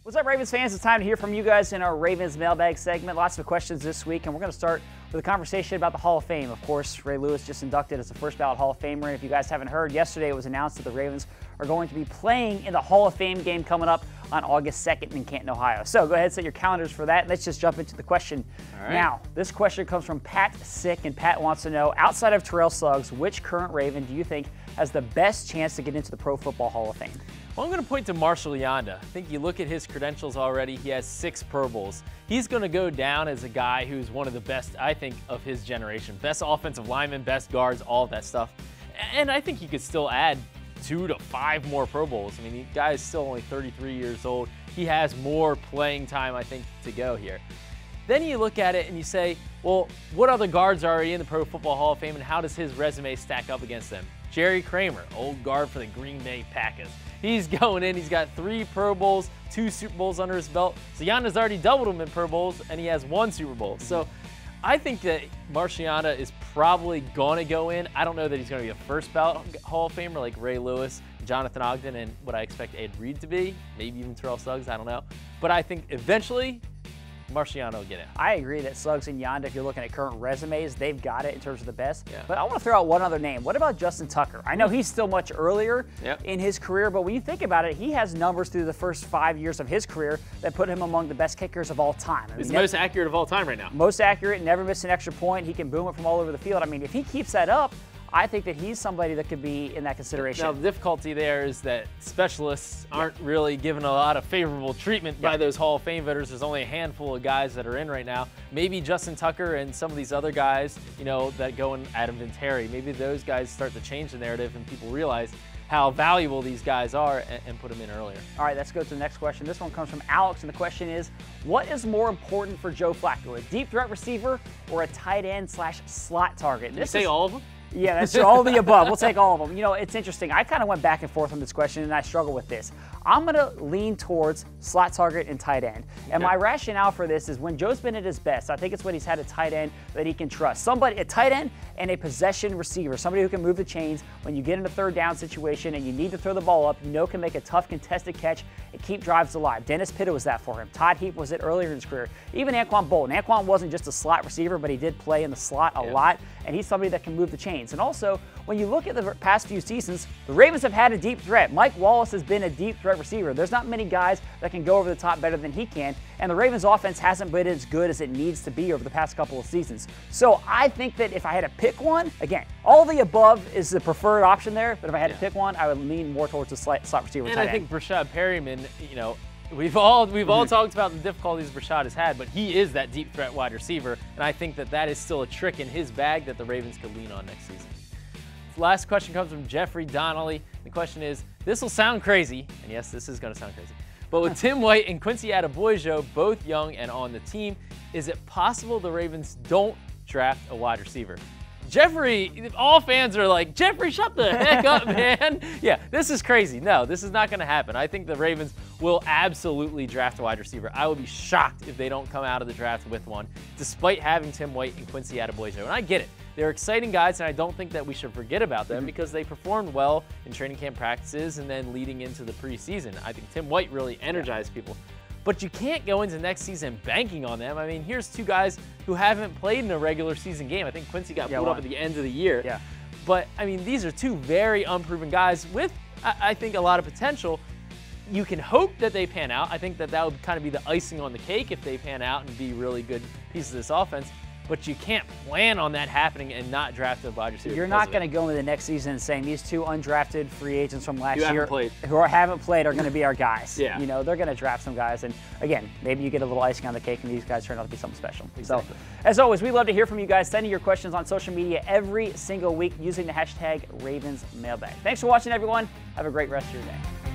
What's up, Ravens fans? It's time to hear from you guys in our Ravens Mailbag segment. Lots of questions this week, and we're going to start with a conversation about the Hall of Fame. Of course, Ray Lewis just inducted as the first ballot Hall of Famer, and if you guys haven't heard, yesterday it was announced that the Ravens are going to be playing in the Hall of Fame game coming up on August 2nd in Canton, Ohio. So go ahead and set your calendars for that. Let's just jump into the question. All right. Now, this question comes from Pat Sick, and Pat wants to know, outside of Terrell Suggs, which current Raven do you think has the best chance to get into the Pro Football Hall of Fame? Well, I'm going to point to Marshall Yanda. I think you look at his credentials already, he has 6 Pro Bowls. He's going to go down as a guy who's one of the best, I think, of his generation. Best offensive linemen, best guards, all of that stuff. And I think you could still add 2 to 5 more Pro Bowls. I mean, the guy is still only 33 years old. He has more playing time, I think, to go here. Then you look at it and you say, well, what other guards are already in the Pro Football Hall of Fame, and how does his resume stack up against them? Jerry Kramer, old guard for the Green Bay Packers. He's going in, he's got 3 Pro Bowls, 2 Super Bowls under his belt. So Yanda's already doubled him in Pro Bowls, and he has 1 Super Bowl. So I think that Marshall Yanda is probably going to go in. I don't know that he's going to be a first ballot Hall of Famer like Ray Lewis, Jonathan Ogden, and what I expect Ed Reed to be. Maybe even Terrell Suggs, I don't know. But I think eventually Marshall Yanda will get it. I agree that Suggs and Yanda, if you're looking at current resumes, they've got it in terms of the best. Yeah. But I want to throw out one other name. What about Justin Tucker? I know he's still much earlier in his career, but when you think about it, he has numbers through the first 5 years of his career that put him among the best kickers of all time. He's the most accurate of all time right now. Most accurate, never missed an extra point. He can boom it from all over the field. I mean, if he keeps that up, I think that he's somebody that could be in that consideration. Now, the difficulty there is that specialists aren't really given a lot of favorable treatment by those Hall of Fame voters. There's only a handful of guys that are in right now. Maybe Justin Tucker and some of these other guys, you know, that go in, Adam Vinatieri, maybe those guys start to change the narrative and people realize how valuable these guys are and put them in earlier. All right, let's go to the next question. This one comes from Alex, and the question is, what is more important for Joe Flacco, a deep threat receiver or a tight end / slot target? Did you say all of them? Yeah, that's all of the above. We'll take all of them. You know, it's interesting. I kind of went back and forth on this question, and I struggle with this. I'm going to lean towards slot target and tight end. And my rationale for this is when Joe's been at his best, I think it's when he's had a tight end that he can trust. Somebody, a tight end and a possession receiver, somebody who can move the chains when you get in a third down situation and you need to throw the ball up, you know can make a tough contested catch and keep drives alive. Dennis Pitta was that for him. Todd Heap was it earlier in his career. Even Anquan Bolton. Anquan wasn't just a slot receiver, but he did play in the slot a lot, and he's somebody that can move the chains. And also, when you look at the past few seasons, the Ravens have had a deep threat. Mike Wallace has been a deep threat receiver. There's not many guys that can go over the top better than he can, and the Ravens offense hasn't been as good as it needs to be over the past couple of seasons. So I think that if I had to pick one, again, all the above is the preferred option there, but if I had to pick one, I would lean more towards the slot receiver. And I think Brashad Perryman, you know, we've all talked about the difficulties Brashad has had, but he is that deep threat wide receiver, and I think that that is still a trick in his bag that the Ravens could lean on next season. Last question comes from Jeffrey Donnelly. The question is, this will sound crazy, and yes, this is going to sound crazy, but with Tim White and Quincy Adeboyejo both young and on the team, is it possible the Ravens don't draft a wide receiver? Jeffrey, all fans are like, Jeffrey, shut the heck up, man. Yeah, this is crazy. No, this is not going to happen. I think the Ravens will absolutely draft a wide receiver. I will be shocked if they don't come out of the draft with one, despite having Tim White and Quincy Adeboyejo. And I get it. They're exciting guys, and I don't think that we should forget about them because they performed well in training camp practices and then leading into the preseason. I think Tim White really energized people. But you can't go into next season banking on them. I mean, here's 2 guys who haven't played in a regular season game. I think Quincy got pulled up at the end of the year. Yeah. But, I mean, these are 2 very unproven guys with, I think, a lot of potential. You can hope that they pan out. I think that that would kind of be the icing on the cake if they pan out and be really good pieces of this offense. But you can't plan on that happening and not draft a wide receiver. You're not going to go into the next season saying these 2 undrafted free agents from last year who haven't played are going to be our guys. Yeah. You know, they're going to draft some guys. And again, maybe you get a little icing on the cake and these guys turn out to be something special. Exactly. So, as always, we love to hear from you guys. Sending your questions on social media every single week using the hashtag RavensMailbag. Thanks for watching, everyone. Have a great rest of your day.